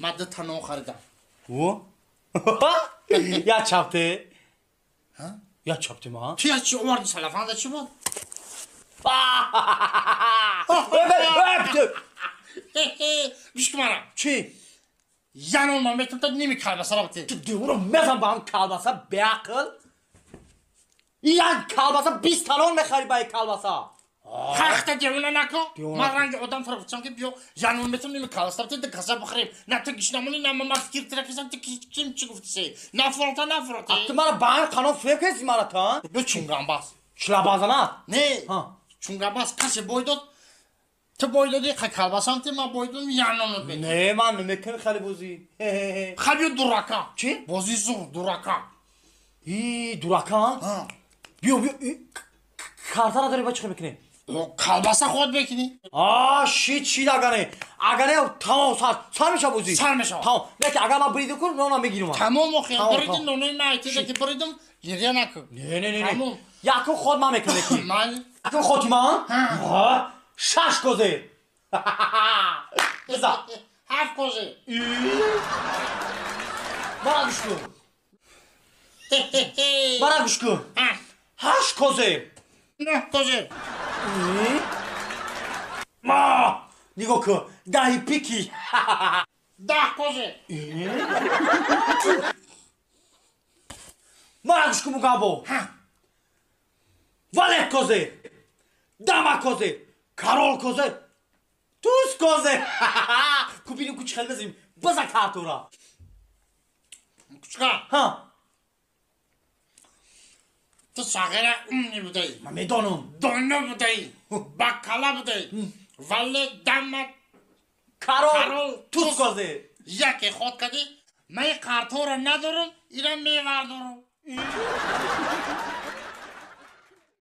من دو تا نون خریدم. او؟ یا چاپته؟ ها؟ یا چاپته ما؟ تو یا چی اومدی سلفانده چی بود؟ گوش کن منم. چی؟ یعنی اون من بهتون نیمی کلبسه را بتی. تو دیورو میزن با هم کلبسه بیعقل؟ یک کلبسه 20 تالون میخری با یک کلبسه. حق دیونه نکن. دیونه من نکن. رنگ آدم فروختم که بیو یعنی اون بهتون نیمی کلبسه بتی دکسه بخریم. نه تو گیش نمونی نه من فکر ترکیزم تو کیم چی گفتی سی؟ نفرتا نفرتی. تو مرا با هم قانون فریب کسی مرا تا؟ به چونگرام باز. شلابازنه؟ نه. ها. چونگرام باز کسی بویدود. تو بویدودی خیلی کلبسه تی ما بویدون یعنی اون بتی. نه من نمیکنم خیلی بوزی. خیلی دوراکا. چی؟ بازی زور دوراکا. ای دوراکان؟ ها. بیو کارتا نداری با چی میکنی؟ کلبسه خود بکنی. شید اگانه تمام سر میشه بوزی سر میشه. تمام نه که اگر من بریده کنم نه میگیرم تمام مخیل تمام، بریدم تمام. نونه نایتیده که بریدم گریه نکن. نه تمام. یکو خود من میکنه کی من یکو خودی من شش گذر بزا هفت کوزه. برا گوش کن برا گوش کن 8 گذر نه کوزه. ما نگاه کن دهی پیکی 10 کوزه. برا گوش کن مگابو والت گذر داما گذر کارول گذر توس گذر کوبینیم کوچ خیلی بزنیم بزا کارتورا کوچکا ها تو شاگره اونی بودی. من میدانم دونه بودی. بکلا بودی. ولی دمت کارول توس گذر یکی خود کردی. من کارتور ندارم ایران میوردارم.